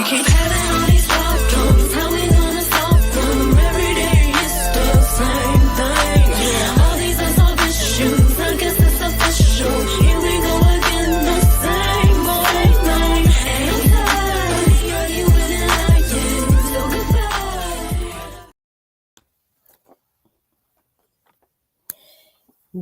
keep having all these problems. How we gonna solve them? Every day it's the same thing. All these unsolved issues, I guess it's official. Here we go again, the same old thing. And I'm tired of arguing and lying. So goodbye.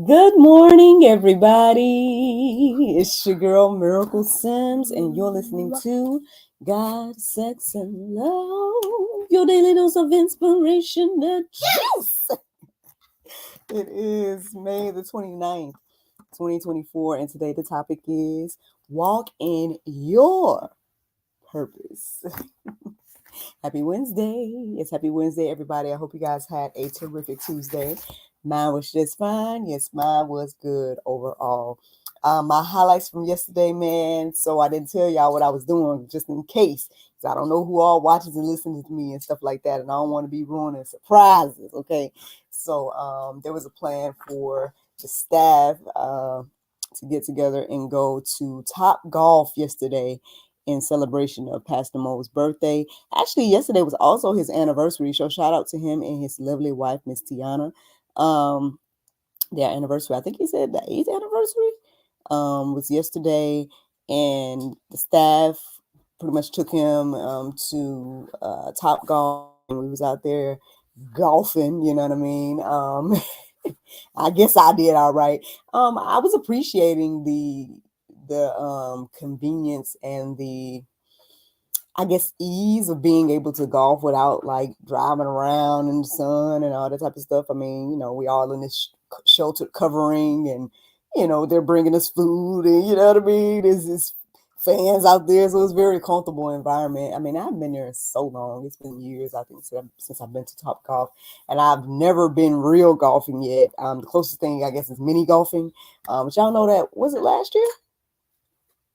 Good morning, everybody. It's your girl, Miracle Sims, and you're listening to God, Sex, and Love, your daily dose of inspiration, the juice. It is May the 29th, 2024, and today the topic is Walk in Your Purpose. Happy Wednesday. It's Happy Wednesday, everybody. I hope you guys had a terrific Tuesday. Mine was just fine. Yes, mine was good overall. My highlights from yesterday, man. So I didn't tell y'all what I was doing just in case. So I don't know who all watches and listens to me and stuff like that. And I don't want to be ruining surprises. Okay. So there was a plan for the staff to get together and go to Top Golf yesterday in celebration of Pastor Mo's birthday. Actually, yesterday was also his anniversary. So shout out to him and his lovely wife, Miss Tiana. Their anniversary, I think he said the 8th anniversary was yesterday, and the staff pretty much took him to Top Golf, and we was out there golfing, you know what I mean? I guess I did all right. I was appreciating the convenience and the, I guess, ease of being able to golf without like driving around in the sun and all that type of stuff. I mean, you know, we all in this sheltered covering, and, you know, they're bringing us food, and you know what I mean? There's this fans out there, so it's a very comfortable environment. I mean, I haven't been there in so long. It's been years, I think, since I've been to Top Golf, and I've never been real golfing yet. The closest thing, I guess, is mini golfing. But y'all know that, was it last year?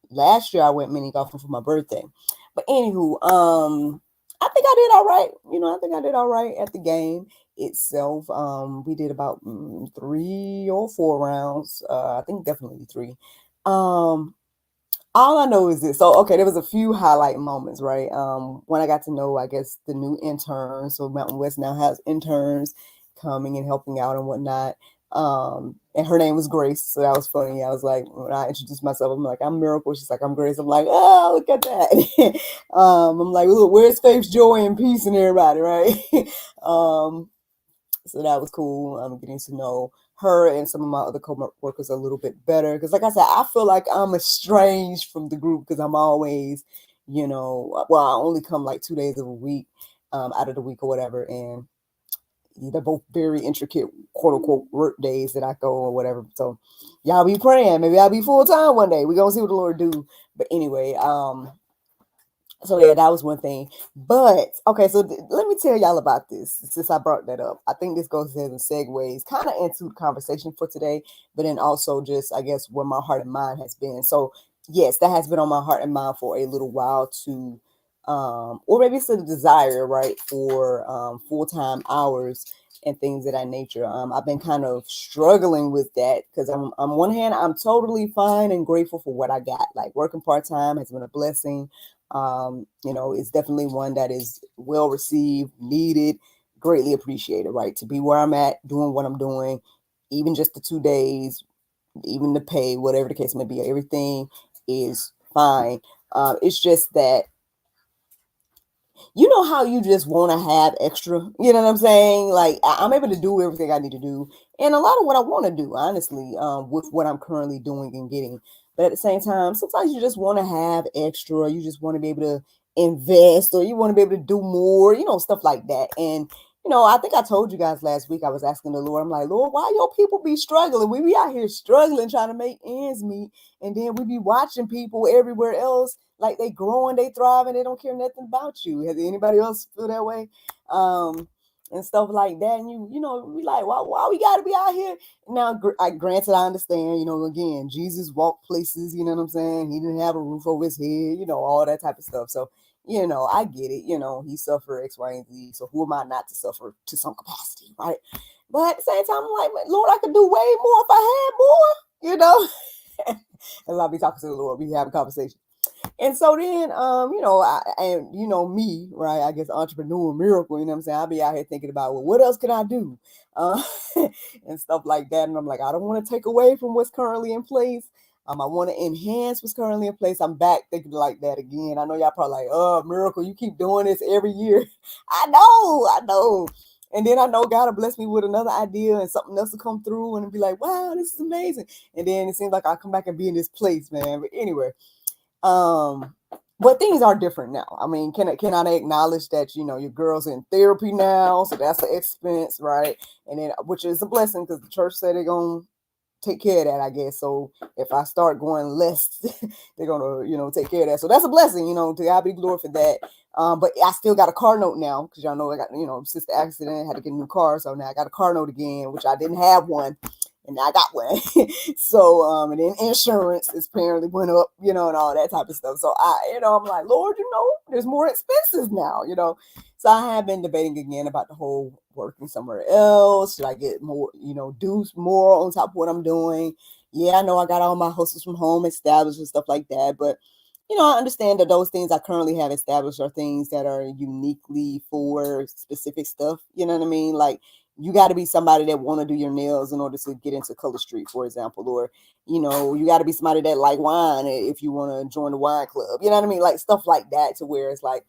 Last year I went mini golfing for my birthday. But anywho, I think I did all right. You know, I think I did all right at the game itself. We did about 3 or 4 rounds. I think definitely 3. All I know is this. So, okay, there was a few highlight moments, right? When I got to know, I guess, the new interns. So Mountain West now has interns coming and helping out and whatnot. And her name was Grace, so that was funny. I was like, when I introduced myself, I'm like, I'm Miracle. She's like, I'm Grace. I'm like, oh, look at that. I'm like, look, where's faith, joy, and peace in everybody, right? So that was cool. I'm getting to know her and some of my other co-workers a little bit better, because like I said, I feel like I'm estranged from the group because I'm always, you know, well, I only come like 2 days of a week, out of the week or whatever, and they're both very intricate, quote unquote, work days that I go or whatever. So y'all be praying. Maybe I'll be full time one day. We're gonna see what the Lord do. But anyway, so yeah, that was one thing. But okay, so let me tell y'all about this since I brought that up. I think this goes as a segues kind of into the conversation for today, but then also just, I guess, where my heart and mind has been. So yes, that has been on my heart and mind for a little while to or maybe it's a desire, right, for full-time hours and things of that nature. I've been kind of struggling with that because on one hand, I'm totally fine and grateful for what I got. Like working part-time has been a blessing. You know, it's definitely one that is well received, needed, greatly appreciated, right? To be where I'm at, doing what I'm doing, even just the 2 days, even the pay, whatever the case may be, everything is fine. It's just that, you know how you just want to have extra, you know what I'm saying? Like I'm able to do everything I need to do, and a lot of what I want to do, honestly, with what I'm currently doing and getting. But at the same time, sometimes you just want to have extra. You just want to be able to invest, or you want to be able to do more, you know, stuff like that. And you know, I think I told you guys last week, I was asking the Lord, I'm like, Lord, why your people be struggling? We be out here struggling, trying to make ends meet. And then we be watching people everywhere else, like they growing, they thriving, they don't care nothing about you. Has anybody else feel that way? And stuff like that. And you know, we like, why we gotta be out here? Now, granted, I understand, you know, again, Jesus walked places, you know what I'm saying? He didn't have a roof over his head, you know, all that type of stuff. So, you know, I get it. You know, he suffered X, Y, and Z. So who am I not to suffer to some capacity, right? But at the same time, I'm like, Lord, I could do way more if I had more, you know? And I'll be talking to the Lord. We have a conversation. And so then, and me, right? I guess entrepreneur miracle, you know what I'm saying? I'll be out here thinking about, well, what else can I do? Uh, and stuff like that. And I'm like, I don't want to take away from what's currently in place. I want to enhance what's currently in place. I'm back thinking like that again. I know y'all probably like, oh, miracle, you keep doing this every year. I know. And then I know God will bless me with another idea and something else to come through and be like, wow, this is amazing. And then it seems like I come back and be in this place, man. But anyway, but things are different now. I mean, can I acknowledge that your girl's in therapy now, so that's an expense, right? And then which is a blessing because the church said they're gonna take care of that, I guess. So if I start going less, they're gonna take care of that. So that's a blessing, to God be glory for that. But I still got a car note now because y'all know I got since the accident, I had to get a new car, so now I got a car note again, which I didn't have one. And now I got one. So, and then insurance is apparently went up, and all that type of stuff. So I'm like, Lord, there's more expenses now, So I have been debating again about the whole working somewhere else. Should I get more, do more on top of what I'm doing? Yeah, I know I got all my hustles from home established and stuff like that. But, I understand that those things I currently have established are things that are uniquely for specific stuff. You know what I mean? Like, you got to be somebody that want to do your nails in order to get into Color Street, for example, or you got to be somebody that like wine if you want to join the wine club. You know what I mean? Like stuff like that, to where it's like,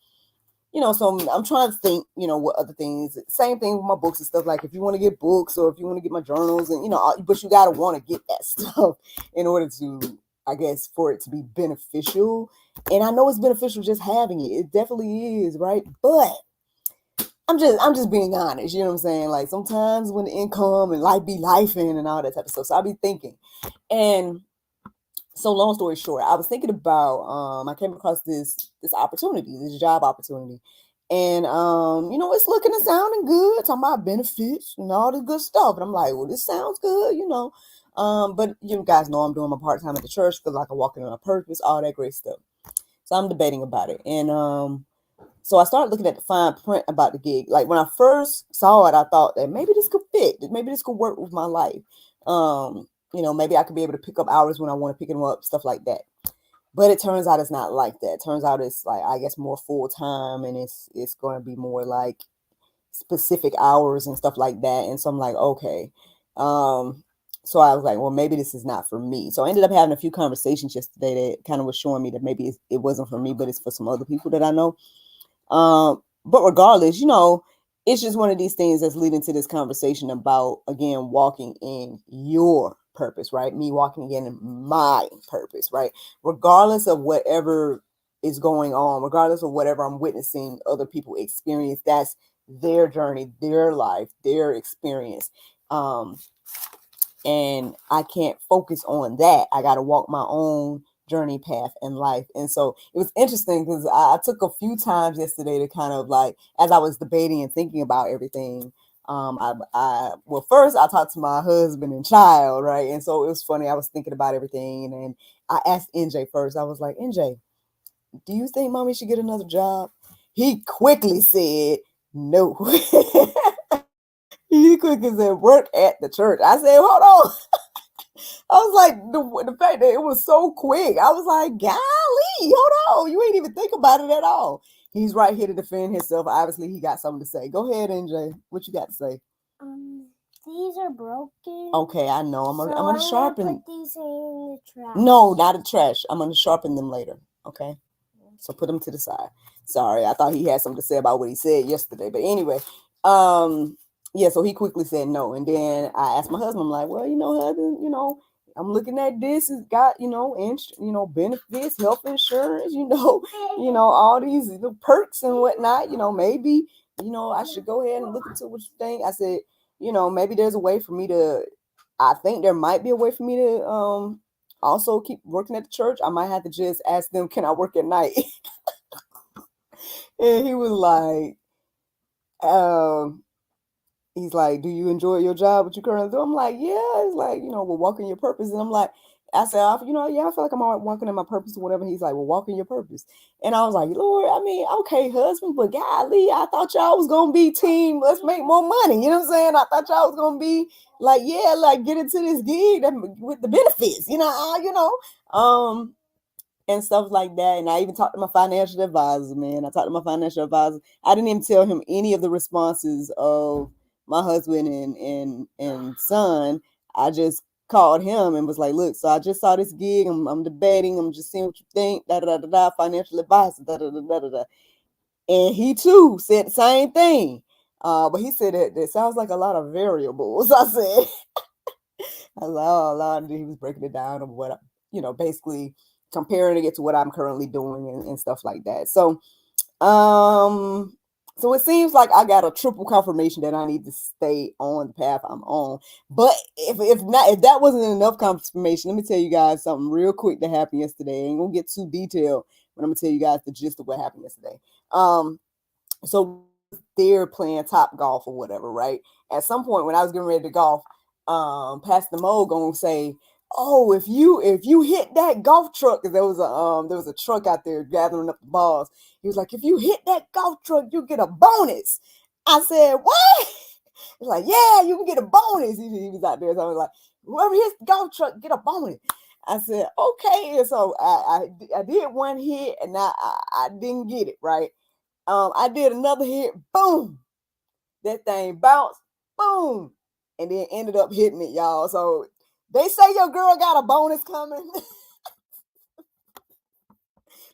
so I'm trying to think, what other things. Same thing with my books and stuff. Like if you want to get books or if you want to get my journals, and but you got to want to get that stuff in order to, I guess, for it to be beneficial. And I know it's beneficial just having it. It definitely is, right? But I'm just being honest, you know what I'm saying? Like sometimes when the income and life be lifing and all that type of stuff. So I'll be thinking. And so long story short, I was thinking about I came across this opportunity, this job opportunity. And it's looking and sounding good, talking about benefits and all this good stuff. And I'm like, well, this sounds good. But you guys know I'm doing my part-time at the church because I can walk in on a purpose, all that great stuff. So I'm debating about it. And so I started looking at the fine print about the gig. Like when I first saw it, I thought that maybe this could fit. Maybe this could work with my life. Maybe I could be able to pick up hours when I want to pick them up, stuff like that. But it turns out it's not like that. It turns out it's like, I guess, more full time, and it's going to be more like specific hours and stuff like that. And so I'm like, okay. So I was like, well, maybe this is not for me. So I ended up having a few conversations yesterday that kind of was showing me that maybe it wasn't for me, but it's for some other people that I know. But regardless, it's just one of these things that's leading to this conversation about, again, walking in your purpose, right? Me walking in my purpose, right? Regardless of whatever is going on, regardless of whatever I'm witnessing other people experience, that's their journey, their life, their experience. And I can't focus on that. I got to walk my own journey path in life. And so it was interesting because I took a few times yesterday to kind of like, as I was debating and thinking about everything, first I talked to my husband and child, right? And so it was funny. I was thinking about everything, and I asked NJ first. I was like, NJ, do you think mommy should get another job? He quickly said no. He quickly said work at the church. I said, hold on. I was like, the fact that it was so quick, I was like, golly, hold on. You ain't even think about it at all. He's right here to defend himself. Obviously, he got something to say. Go ahead, NJ. What you got to say? These are broken. Okay, I know. I'm gonna sharpen. Put these in the trash. No, not the trash. I'm gonna sharpen them later. Okay. So put them to the side. Sorry, I thought he had something to say about what he said yesterday. But anyway, yeah. So he quickly said no, and then I asked my husband. I'm like, well, husband, I'm looking at this. It's got, benefits, health insurance, all these perks and whatnot. Maybe, I should go ahead and look into what you think. I said, maybe there's a way for me to. I think there might be a way for me to also keep working at the church. I might have to just ask them, can I work at night? And he was like, he's like, do you enjoy your job, what you currently do? I'm like, yeah. It's like, we're walking your purpose. And I'm like, I said, yeah, I feel like I'm walking in my purpose or whatever. He's like, well, walk in your purpose. And I was like, Lord, I mean, okay, husband, but golly, I thought y'all was going to be team. Let's make more money. You know what I'm saying? I thought y'all was going to be like, yeah, like get into this gig with the benefits, and stuff like that. And I even talked to my financial advisor, man. I talked to my financial advisor. I didn't even tell him any of the responses of my husband and son. I just called him and was like, look, so I just saw this gig. I'm debating. I'm just seeing what you think. Da da da da. Financial advisor. Da da da da da. And he too said the same thing. But he said that sounds like a lot of variables. I said, a lot. He was breaking it down of what, basically comparing it to what I'm currently doing and stuff like that. So, so it seems like I got a triple confirmation that I need to stay on the path I'm on. But if that wasn't enough confirmation, let me tell you guys something real quick that happened yesterday. I ain't gonna get too detailed, but I'm gonna tell you guys the gist of what happened yesterday. So they're playing top golf or whatever, right? At some point when I was getting ready to golf, Pastor Mo gonna say, "Oh, if you hit that golf truck," because there was a truck out there gathering up the balls. He was like, "If you hit that golf truck, you get a bonus." I said, "What?" He's like, "Yeah, you can get a bonus." He was out there, so I was like, "Whoever hits the golf truck, get a bonus." I said, "Okay." And so I did one hit, and I didn't get it right. I did another hit, boom, that thing bounced, boom, and then ended up hitting it, y'all. So they say your girl got a bonus coming.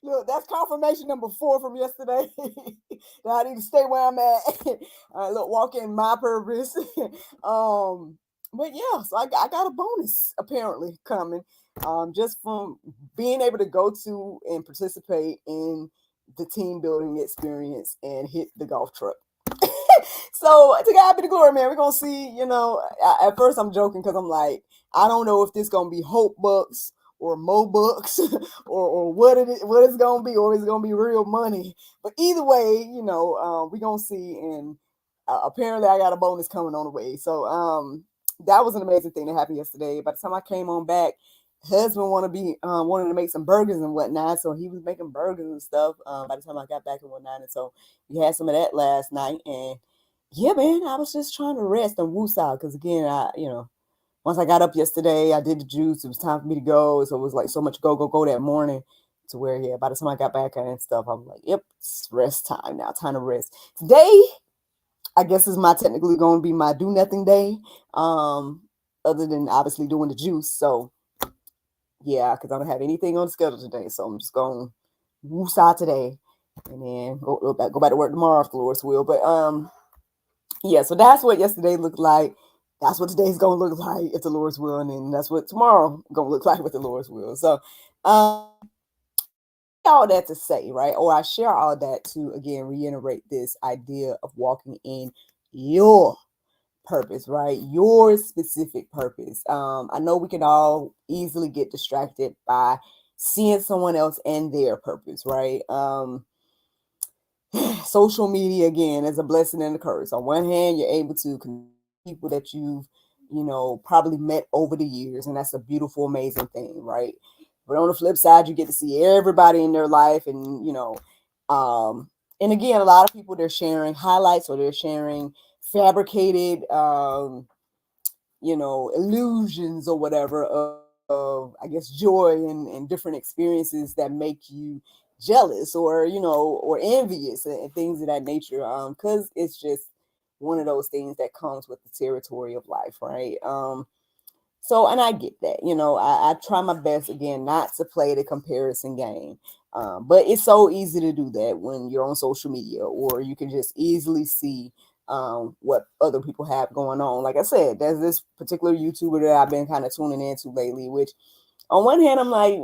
Look, that's confirmation number 4 from yesterday. That I need to stay where I'm at. Look, walk in my purpose. But yeah, so I got a bonus apparently coming. Just from being able to go to and participate in the team building experience and hit the golf truck. So to God be the glory, man. We're gonna see. At first I'm joking because I'm like, I don't know if this gonna be Hope Bucks or Mo Bucks or what it's gonna be, or it's gonna be real money. But either way, we're gonna see. And apparently I got a bonus coming on the way. So that was an amazing thing that happened yesterday. By the time I came on back, husband wanted to make some burgers and whatnot, so he was making burgers and stuff. By the time I got back and whatnot, and so we had some of that last night. And yeah, man, I was just trying to rest and woos out because again, once I got up yesterday, I did the juice. It was time for me to go, so it was like so much go that morning. To where, yeah, by the time I got back and stuff, I'm like, yep, it's rest time now. Time to rest. Today, I guess is technically going to be my do nothing day. Other than obviously doing the juice. So yeah, because I don't have anything on the schedule today, so I'm just going to woos out today, and then go back to work tomorrow if the Lord's will. But yeah, so that's what yesterday looked like. That's what today's gonna look like if the Lord's will, and then that's what tomorrow gonna look like with the Lord's will. So, all that to say, right? Or I share all that to again reiterate this idea of walking in your purpose, right? Your specific purpose. I know we can all easily get distracted by seeing someone else and their purpose, right? Social media again is a blessing and a curse. On one hand, you're able to connect people that you've probably met over the years, and that's a beautiful, amazing thing, right? But on the flip side, you get to see everybody in their life, and and again, a lot of people, they're sharing highlights or they're sharing fabricated illusions or whatever of I guess joy and different experiences that make you jealous or or envious and things of that nature, because it's just one of those things that comes with the territory of life, right? So, and I get that, I try my best again not to play the comparison game, but it's so easy to do that when you're on social media, or you can just easily see what other people have going on. Like I said, there's this particular YouTuber that I've been kind of tuning into lately, which on one hand, I'm like,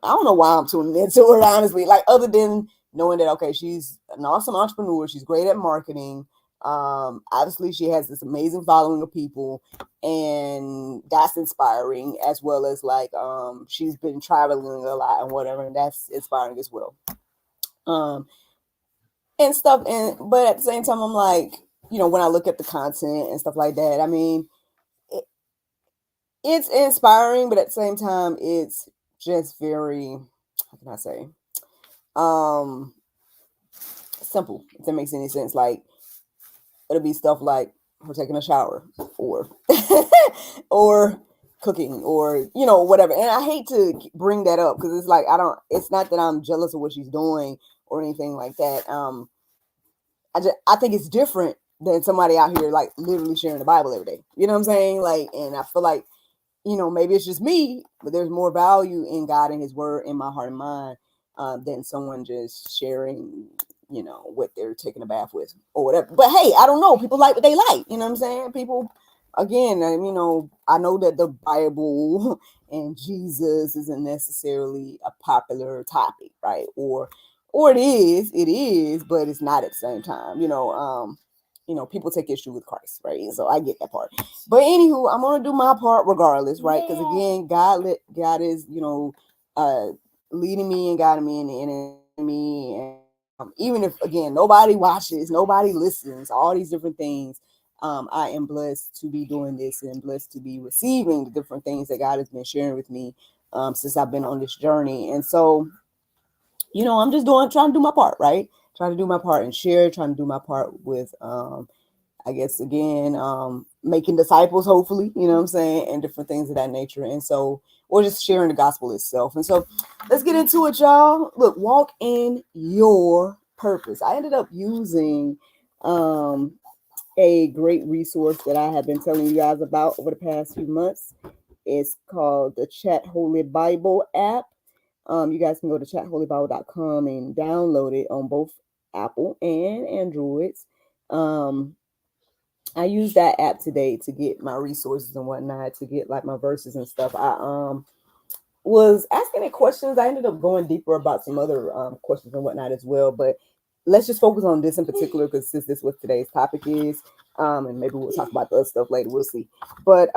I don't know why I'm tuning into her, honestly, like other than knowing that, okay, she's an awesome entrepreneur. She's great at marketing. Obviously she has this amazing following of people, and that's inspiring, as well as like, she's been traveling a lot and whatever, and that's inspiring as well. And stuff. But at the same time, I'm like, when I look at the content and stuff like that, I mean, it's inspiring, but at the same time, it's just very, how can I say, simple, if that makes any sense. Like, it'll be stuff like her taking a shower, or or cooking or, whatever. And I hate to bring that up because it's like, it's not that I'm jealous of what she's doing or anything like that. I think it's different than somebody out here like literally sharing the Bible every day. You know what I'm saying? Like, and I feel like, maybe it's just me, but there's more value in God and his word in my heart and mind than someone just sharing, what they're taking a bath with or whatever. But hey, I don't know. People like what they like. You know what I'm saying? People, again, I know that the Bible and Jesus isn't necessarily a popular topic, right? Or it is, but it's not at the same time. People take issue with Christ, right? So I get that part. But anywho, I'm gonna do my part regardless, right? Because again, God is, leading me and guiding me and me, and even if again nobody watches, nobody listens, all these different things, I am blessed to be doing this and blessed to be receiving the different things that God has been sharing with me since I've been on this journey. And so, I'm just trying to do my part, right? Trying to do my part and share, trying to do my part with I guess again, making disciples, hopefully, you know what I'm saying, and different things of that nature. And so, or just sharing the gospel itself. And so let's get into it, y'all. Look, walk in your purpose. I ended up using a great resource that I have been telling you guys about over the past few months. It's called the Chat Holy Bible app. You guys can go to chatholybible.com and download it on both Apple and Androids. I use that app today to get my resources and whatnot, to get like my verses and stuff. I was asking it questions. I ended up going deeper about some other questions and whatnot as well. But let's just focus on this in particular because since this is what today's topic is, and maybe we'll talk about the other stuff later. We'll see. But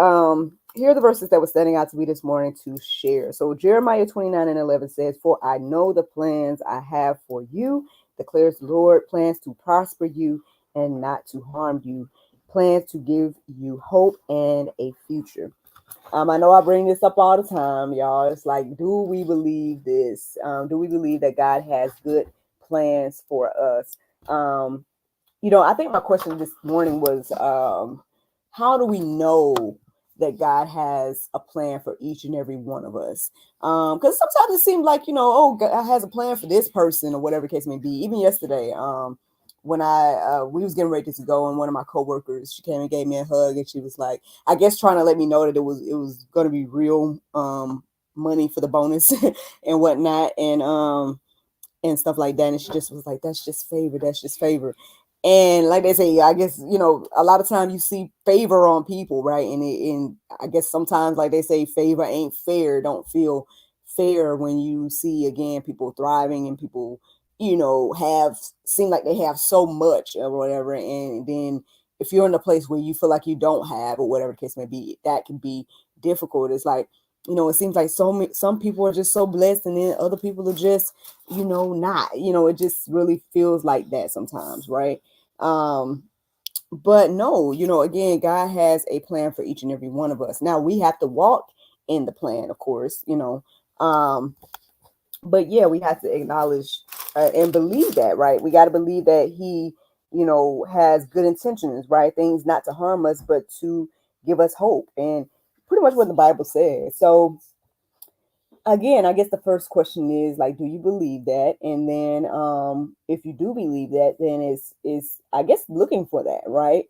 here are the verses that were standing out to me this morning to share. So Jeremiah 29:11 says, "For I know the plans I have for you, declares the Lord, plans to prosper you and not to harm you, plans to give you hope and a future." I know I bring this up all the time, y'all. It's like, do we believe this? Do we believe that God has good plans for us? I think my question this morning was, how do we know that God has a plan for each and every one of us? Because sometimes it seems like, oh, God has a plan for this person or whatever the case may be. Even yesterday, when we was getting ready to go, and one of my coworkers, she came and gave me a hug, and she was like, I guess trying to let me know that it was going to be real money for the bonus and whatnot, and stuff like that. And she just was like, that's just favor. That's just favor. And like they say, I guess, a lot of times you see favor on people, right? And I guess sometimes, like they say, favor ain't fair. Don't feel fair when you see, again, people thriving and people, seem like they have so much or whatever. And then if you're in a place where you feel like you don't have, or whatever the case may be, that can be difficult. It's like, it seems like some people are just so blessed, and then other people are just, not. It just really feels like that sometimes, right? But no, again, God has a plan for each and every one of us. Now we have to walk in the plan, of course, but yeah, we have to acknowledge and believe that, right? We got to believe that he, has good intentions, right? Things not to harm us, but to give us hope, and pretty much what the Bible says. So again, I guess the first question is like, do you believe that? And then if you do believe that, then is I guess looking for that, right?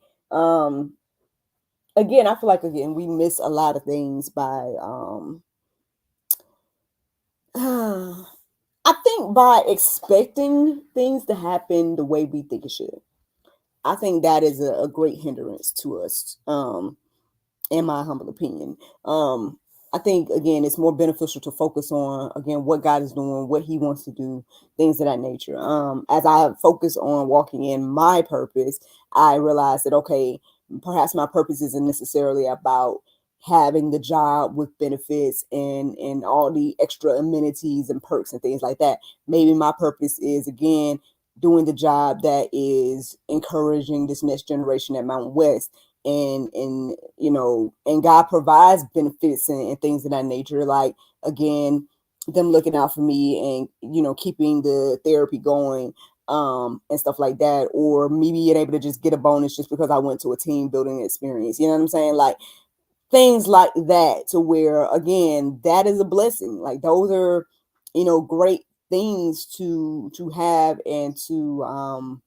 Again, I feel like we miss a lot of things by I think by expecting things to happen the way we think it should. I think that is a great hindrance to us. In my humble opinion. I think, again, it's more beneficial to focus on, again, what God is doing, what he wants to do, things of that nature. As I focus on walking in my purpose, I realized that, okay, perhaps my purpose isn't necessarily about having the job with benefits and all the extra amenities and perks and things like that. Maybe my purpose is, again, doing the job that is encouraging this next generation at Mountain West, and and God provides benefits and things of that nature, like, again, them looking out for me and keeping the therapy going, and stuff like that, or me being able to just get a bonus just because I went to a team building experience. You know what I'm saying? Like, things like that, to where, again, that is a blessing. Like, those are, great things to have, and to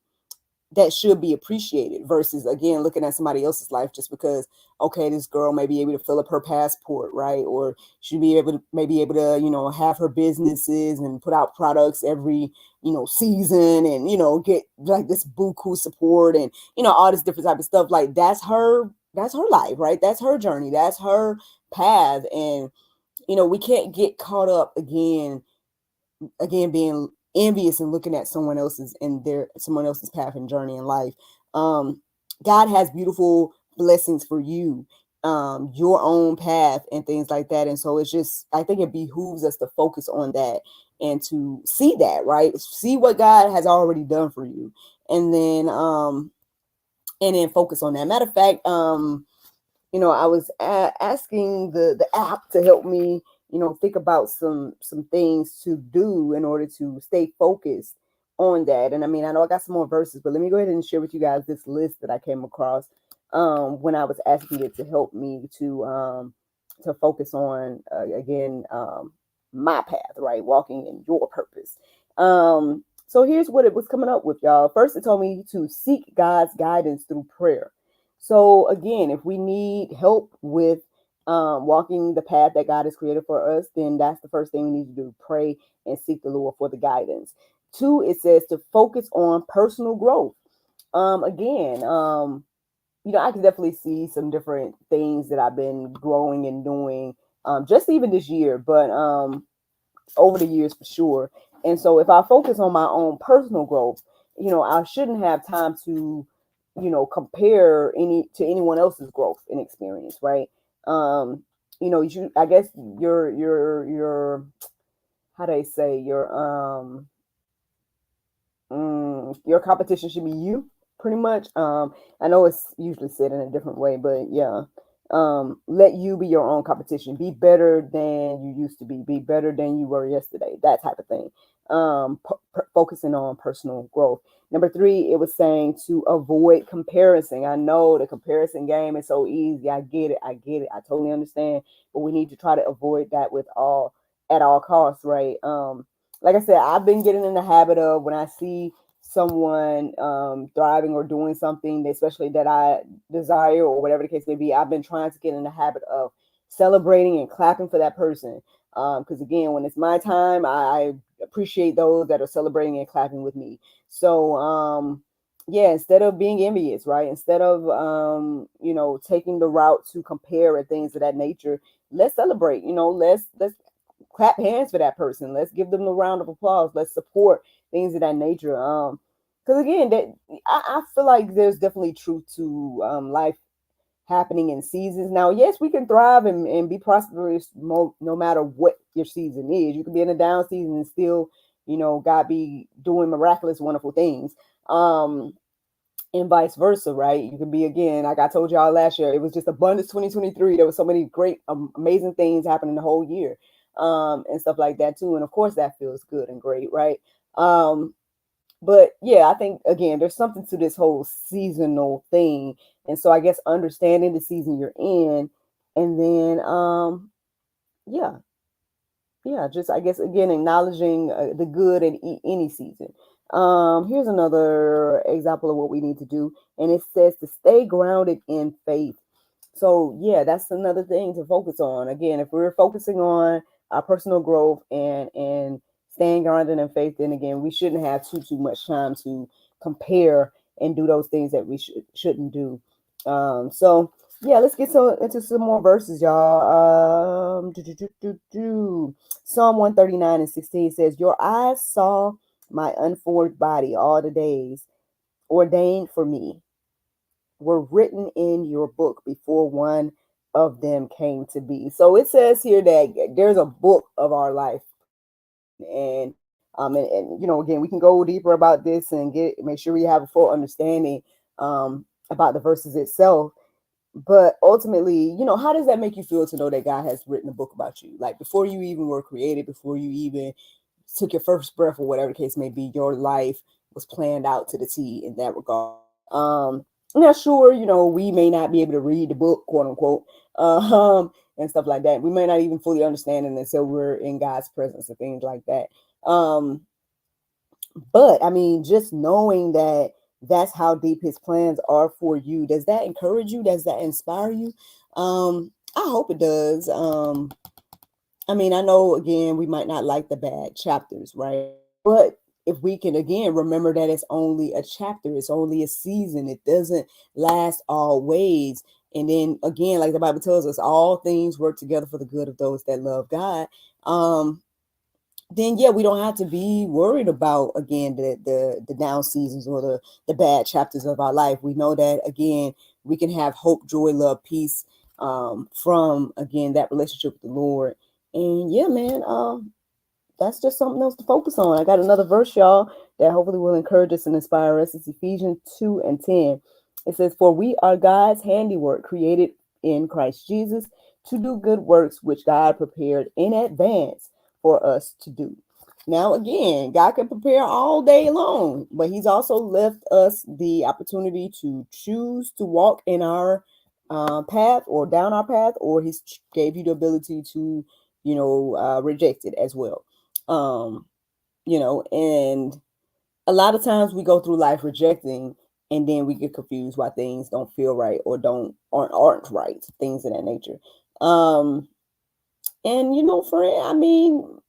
that should be appreciated, versus, again, looking at somebody else's life just because, okay, this girl may be able to fill up her passport, right? Or she may be able to, have her businesses and put out products every, season, and, get like this buku support, and, all this different type of stuff. Like, that's her life, right? That's her journey. That's her path. And, we can't get caught up again being envious and looking at someone else's path and journey in life. God has beautiful blessings for you, your own path and things like that. And so it's just, I think it behooves us to focus on that, and to see that, right? See what God has already done for you, and then focus on that. Matter of fact, I was asking the app to help me, think about some things to do in order to stay focused on that. And I mean, I know I got some more verses, but let me go ahead and share with you guys this list that I came across when I was asking it to help me to focus on, again, my path, right? Walking in your purpose. So here's what it was coming up with, y'all. First, it told me to seek God's guidance through prayer. So again, if we need help with walking the path that God has created for us, then that's the first thing we need to do: pray and seek the Lord for the guidance. 2, it says to focus on personal growth. Again, I can definitely see some different things that I've been growing and doing, just even this year, but over the years for sure. And so if I focus on my own personal growth, I shouldn't have time to, compare anyone else's growth and experience, right? I guess your how do I say, your competition should be you, pretty much. I know it's usually said in a different way, but yeah. Let you be your own competition. Be better than you used to be better than you were yesterday, that type of thing. Focusing on personal growth. Number 3, it was saying to avoid comparison. I know the comparison game is so easy. I get it. I totally understand. But we need to try to avoid that at all costs, right? Like I said, I've been getting in the habit of, when I see someone thriving or doing something, especially that I desire, or whatever the case may be, I've been trying to get in the habit of celebrating and clapping for that person. Because again, when it's my time, I appreciate those that are celebrating and clapping with me. So yeah, instead of being envious, right? Instead of taking the route to compare and things of that nature, let's celebrate. Let's clap hands for that person. Let's give them a round of applause. Let's support things of that nature. Because again, I feel like there's definitely truth to life happening in seasons. Now, yes, we can thrive and be prosperous no matter what your season is. You can be in a down season and still, God be doing miraculous, wonderful things. And vice versa, right? You can be, again, like I told y'all last year, it was just abundance 2023. There was so many great, amazing things happening the whole year, and stuff like that too. And of course, that feels good and great, right? But yeah, I think, again, there's something to this whole seasonal thing. And so I guess understanding the season you're in, and then yeah, just, I guess, again, acknowledging the good in any season. Here's another example of what we need to do, and it says to stay grounded in faith. So yeah, that's another thing to focus on. Again, if we're focusing on our personal growth and staying grounded in faith, then again, we shouldn't have too much time to compare and do those things that we shouldn't do. So yeah, let's get into some more verses, y'all. Psalm 139:16 says, "Your eyes saw my unformed body, all the days ordained for me were written in your book before one of them came to be." So it says here that there's a book of our life, and again, we can go deeper about this and make sure we have a full understanding about the verses itself. But ultimately, how does that make you feel to know that God has written a book about you? Like, before you even were created, before you even took your first breath, or whatever the case may be, your life was planned out to the T in that regard. Now, sure, we may not be able to read the book, quote unquote, and stuff like that. We may not even fully understand it until we're in God's presence and things like that. But I mean, just knowing that that's how deep his plans are for you, does that encourage you? Does that inspire you? I hope it does. I mean, I know, again, we might not like the bad chapters, right? But if we can, again, remember that it's only a chapter, it's only a season, it doesn't last always. And then, again, like the Bible tells us, all things work together for the good of those that love God. Then, yeah, we don't have to be worried about, again, the down seasons or the bad chapters of our life. We know that, again, we can have hope, joy, love, peace from, again, that relationship with the Lord. And yeah, man, that's just something else to focus on. I got another verse, y'all, that hopefully will encourage us and inspire us. It's Ephesians 2:10. It says, "For we are God's handiwork, created in Christ Jesus to do good works, which God prepared in advance for us to do." Now, again, God can prepare all day long, but he's also left us the opportunity to choose to walk in our path or down our path, or he's gave you the ability to reject it as well. um and a lot of times we go through life rejecting, and then we get confused why things don't feel right or aren't right, things of that nature. And friend, I mean,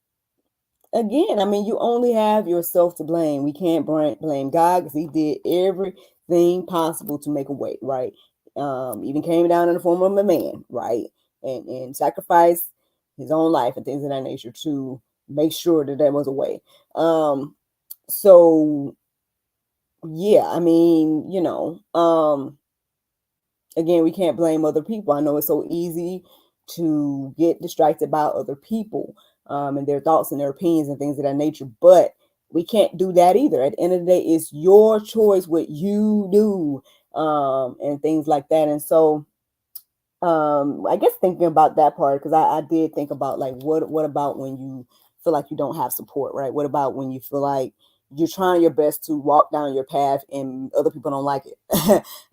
again, I mean, you only have yourself to blame. We can't blame God, because he did everything possible to make a way, right? Even came down in the form of a man, right? And sacrificed his own life and things of that nature to make sure that there was a way. So yeah, I mean, again, we can't blame other people. I know it's so easy to get distracted by other people and their thoughts and their opinions and things of that nature, but we can't do that either. At the end of the day, it's your choice what you do, and things like that. And so I guess thinking about that part, because I did think about, like, what about when you feel like you don't have support, right? What about when you feel like you're trying your best to walk down your path and other people don't like it?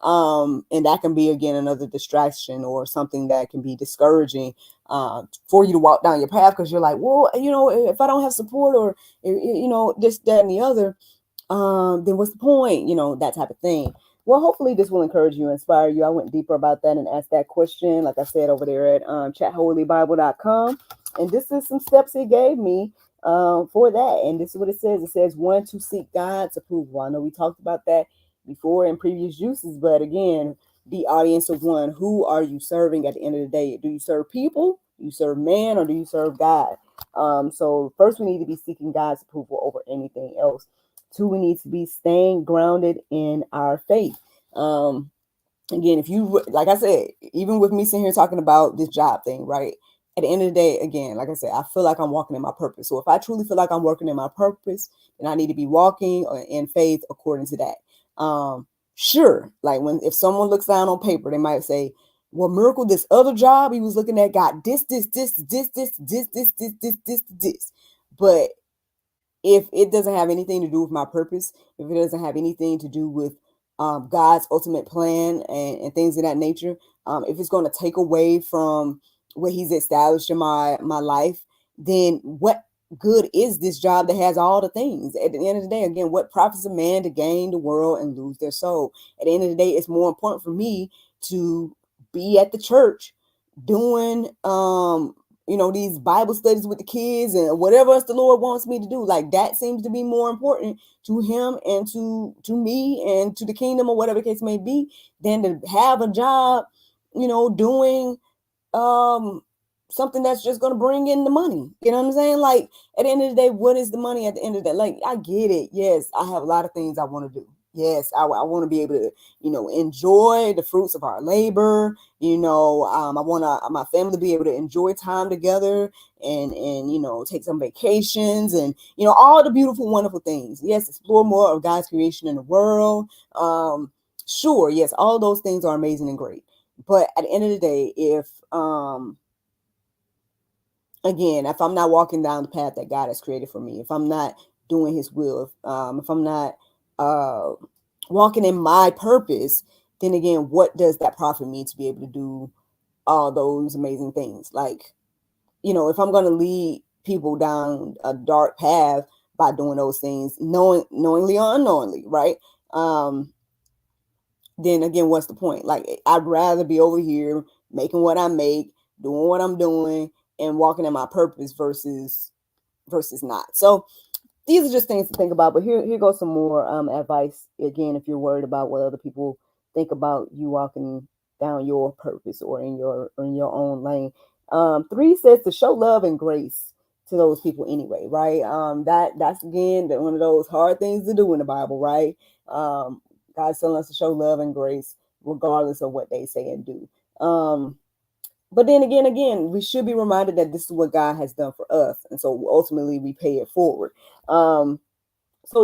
And that can be, again, another distraction or something that can be discouraging for you to walk down your path, because you're like, well, if I don't have support, or this, that, and the other, then what's the point? That type of thing. Well, hopefully this will encourage you, inspire you. I went deeper about that and asked that question, like I said, over there at chatholybible.com. And this is some steps he gave me for that. And this is what it says. It says, one, to seek God's approval. I know we talked about that before in previous uses, but again, the audience of one, who are you serving at the end of the day? Do you serve people? Do you serve man, or do you serve God? So first, we need to be seeking God's approval over anything else. Two, we need to be staying grounded in our faith. Again, if you, like I said, even with me sitting here talking about this job thing, right? At the end of the day, again, like I said, I feel like I'm walking in my purpose. So if I truly feel like I'm working in my purpose, then I need to be walking in faith according to that. Sure, like if someone looks down on paper, they might say, well, Miracle, this other job he was looking at got this. But if it doesn't have anything to do with my purpose, if it doesn't have anything to do with God's ultimate plan and things of that nature, if it's going to take away from what he's established in my life, then what good is this job that has all the things? At the end of the day, again, what profits a man to gain the world and lose their soul? At the end of the day, it's more important for me to be at the church doing these Bible studies with the kids and whatever else the Lord wants me to do. Like, that seems to be more important to him and to me and to the kingdom, or whatever the case may be, than to have a job, doing something that's just going to bring in the money. You know what I'm saying? Like, at the end of the day, what is the money at the end of the day? Like, I get it. Yes, I have a lot of things I want to do. Yes, I want to be able to, enjoy the fruits of our labor. I want my family to be able to enjoy time together and take some vacations and, all the beautiful, wonderful things. Yes, explore more of God's creation in the world. Sure, yes, all those things are amazing and great. But at the end of the day, if I'm not walking down the path that God has created for me, if I'm not doing his will, if I'm not walking in my purpose, then again, what does that profit me to be able to do all those amazing things? Like, if I'm going to lead people down a dark path by doing those things, knowingly or unknowingly, right? Then again, what's the point? Like, I'd rather be over here making what I make, doing what I'm doing, and walking in my purpose versus not. So these are just things to think about. But here goes some more advice. Again, if you're worried about what other people think about you walking down your purpose or in your own lane. 3 says to show love and grace to those people anyway, right? That's again one of those hard things to do in the Bible, right? God's telling us to show love and grace regardless of what they say and do. But then again, we should be reminded that this is what God has done for us. And so ultimately we pay it forward. So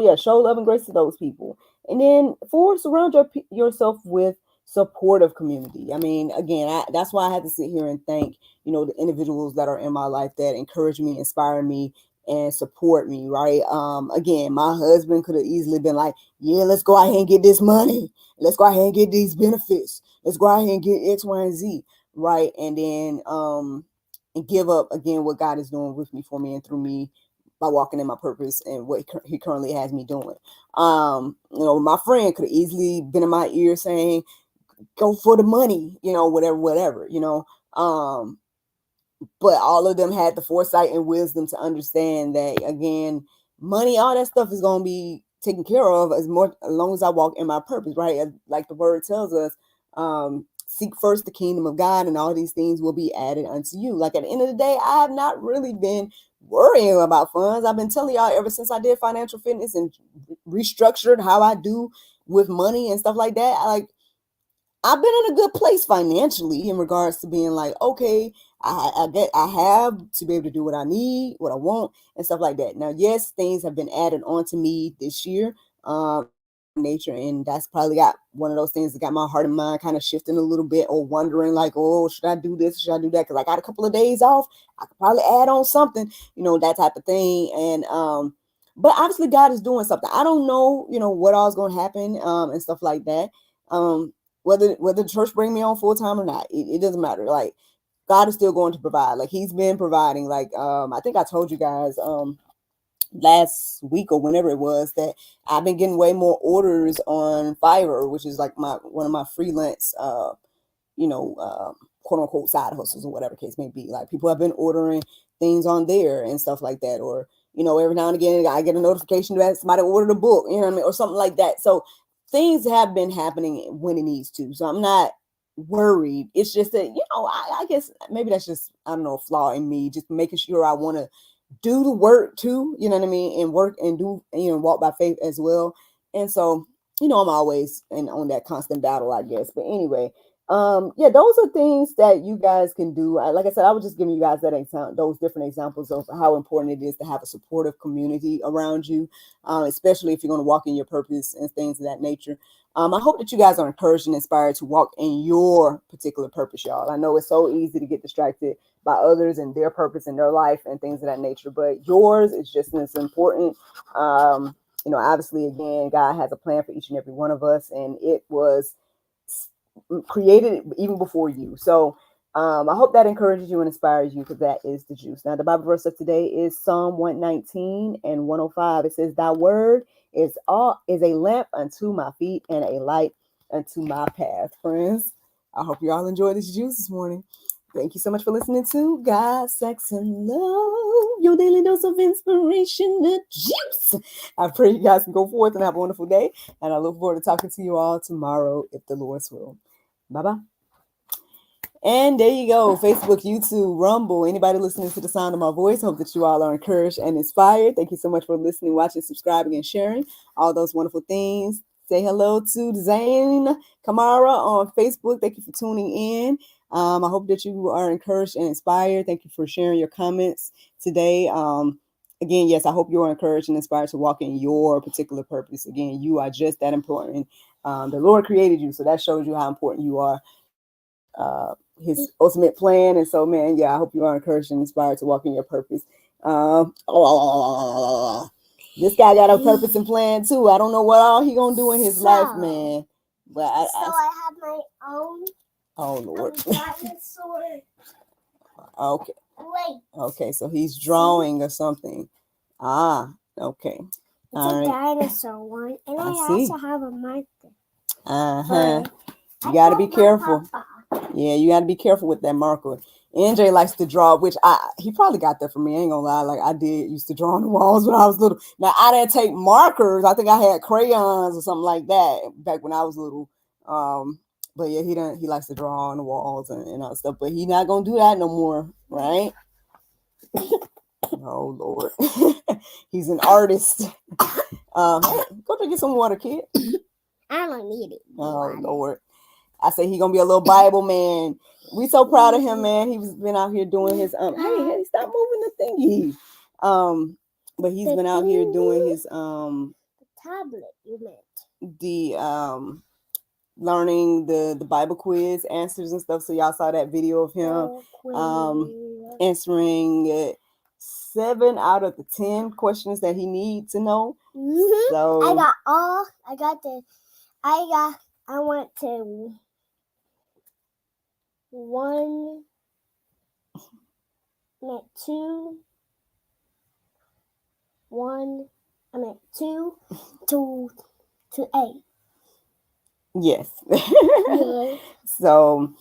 yeah, show love and grace to those people. And then 4, surround yourself with supportive community. I mean, again, that's why I had to sit here and thank, the individuals that are in my life that encourage me, inspire me, and support me, right? Again, my husband could have easily been like, yeah, let's go out here and get this money. Let's go out here and get these benefits. Let's go out here and get X, Y, and Z, right? And then and give up again what God is doing with me, for me, and through me by walking in my purpose and what he currently has me doing. My friend could have easily been in my ear saying, go for the money, whatever, but all of them had the foresight and wisdom to understand that, again, money, all that stuff is going to be taken care of as long as I walk in my purpose, right? Like the word tells us, seek first the kingdom of God, and all these things will be added unto you. Like, at the end of the day, I have not really been worrying about funds. I've been telling y'all ever since I did financial fitness and restructured how I do with money and stuff like that. I've been in a good place financially in regards to being like, okay, I have to be able to do what I need, what I want, and stuff like that. Now, yes, things have been added on to me this year, nature, and that's probably got one of those things that got my heart and mind kind of shifting a little bit, or wondering like, oh, should I do this? Should I do that? Because I got a couple of days off. I could probably add on something, that type of thing. And but obviously God is doing something. I don't know, what all's going to happen, and stuff like that. Whether the church bring me on full time or not, it doesn't matter. Like, God is still going to provide. Like, he's been providing. Like, I think I told you guys last week or whenever it was that I've been getting way more orders on Fiverr, which is like one of my freelance quote unquote side hustles, or whatever case may be. Like, people have been ordering things on there and stuff like that. Or, every now and again I get a notification that somebody ordered a book, or something like that. So things have been happening when it needs to. So I'm not worried. It's just that, I guess maybe that's just, I don't know, a flaw in me, just making sure I want to do the work too, and work and do, walk by faith as well. And so, I'm always on that constant battle, I guess. But anyway, yeah, those are things that you guys can do. Like I said, I was just giving you guys those different examples of how important it is to have a supportive community around you, especially if you're going to walk in your purpose and things of that nature. I hope that you guys are encouraged and inspired to walk in your particular purpose, y'all. I know it's so easy to get distracted by others and their purpose in their life and things of that nature, but yours is just as important. Obviously, again, God has a plan for each and every one of us, and it was created even before you. So I hope that encourages you and inspires you, because that is the juice. Now, the Bible verse of today is Psalm 119 and 105. It says, thy word is a lamp unto my feet and a light unto my path. Friends, I hope you all enjoyed this juice this morning. Thank you so much for listening to God, Sex, and Love, your daily dose of inspiration, the juice. I pray you guys can go forth and have a wonderful day. And I look forward to talking to you all tomorrow, if the Lord's will. Bye-bye. And there you go. Facebook, YouTube, Rumble. Anybody listening to the sound of my voice, hope that you all are encouraged and inspired. Thank you so much for listening, watching, subscribing, and sharing all those wonderful things. Say hello to Zane Kamara on Facebook. Thank you for tuning in. I hope that you are encouraged and inspired. Thank you for sharing your comments today. Again, yes, I hope you are encouraged and inspired to walk in your particular purpose. Again, you are just that important. The Lord created you, so that shows you how important you are. His ultimate plan. And so, man, yeah, I hope you are encouraged and inspired to walk in your purpose. This guy got a purpose and plan too. I don't know what all he gonna do in his life, man. But I have my own oh Lord. dinosaur. Okay. Wait, Okay, so he's drawing or something. Ah, okay. it's All a right. dinosaur one, and I see. also have a marker. Uh-huh. I You gotta told be my careful. papa. Yeah, you gotta be careful with that marker. NJ likes to draw, which he probably got that from me. I ain't gonna lie. Like I did used to draw on the walls when I was little. Now I didn't take markers. I think I had crayons or something like that back when I was little. But yeah, he likes to draw on the walls and all stuff. But he's not gonna do that no more, right? Oh Lord. He's an artist. Hey, go to get some water, kid. I don't need it. Oh Lord. I say he gonna be a little Bible man. We so proud of him, man. He's been out here doing his hey, stop moving the thingy. But he's been out here doing his Tablet, you meant. the learning the Bible quiz answers and stuff. So y'all saw that video of him answering 7 out of the 10 questions that he needs to know. Mm-hmm. So I went to 1, I meant 2, 1, I meant 2 to 8. yes. Yeah. So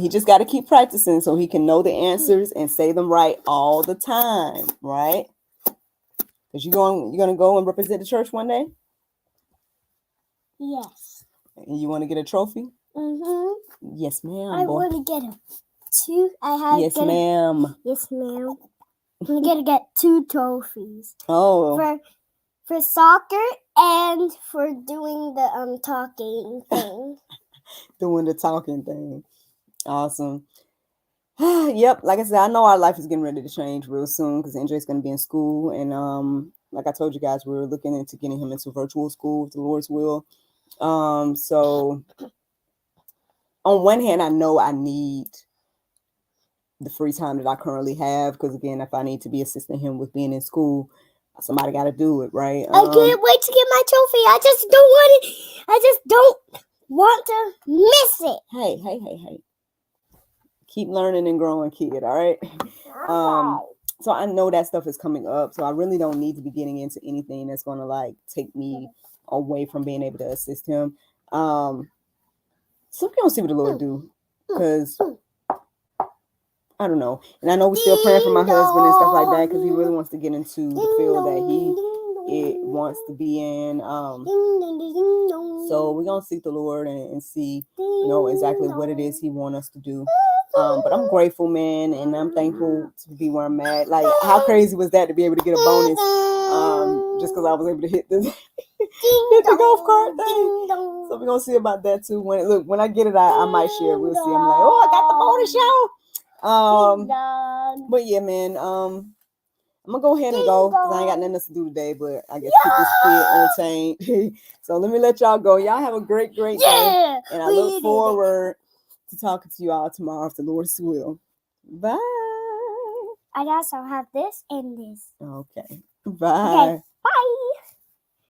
he just got to keep practicing so he can know the answers and say them right all the time, right? Because you're gonna go and represent the church one day? Yes. And you want to get a trophy? Mm-hmm. Yes, ma'am. I want to get 2. Yes, ma'am. Yes, ma'am. I'm gonna get 2 trophies. Oh. For soccer and for doing the talking thing. Doing the talking thing. Awesome. Yep, like I said, I know our life is getting ready to change real soon because NJ's going to be in school, and like I told you guys, we're looking into getting him into virtual school with the Lord's will. So on one hand, I know I need the free time that I currently have because again, if I need to be assisting him with being in school, somebody got to do it, right? I can't wait to get my trophy. I just don't want to miss it. Hey. Keep learning and growing, kid, all right? So I know that stuff is coming up, so I really don't need to be getting into anything that's going to like take me away from being able to assist him. So we're going to see what the Lord do because I don't know. And I know we're still praying for my husband and stuff like that because he really wants to get into the field that he wants to be in. So we're going to seek the Lord and see, exactly what it is he wants us to do. But I'm grateful, man, and I'm thankful to be where I'm at. Like, how crazy was that to be able to get a bonus just because I was able to hit the golf cart thing? So we're going to see about that, too. When I get it, I might share. We'll see. I'm like, oh, I got the bonus, y'all. But yeah, man, I'm gonna go ahead and go because I ain't got nothing else to do today, but I guess keep this kid entertained. So let me let y'all go. Y'all have a great day. And I look forward to talking to you all tomorrow if the Lord's will. Bye. I also have this and this. Okay. Bye. Okay, bye.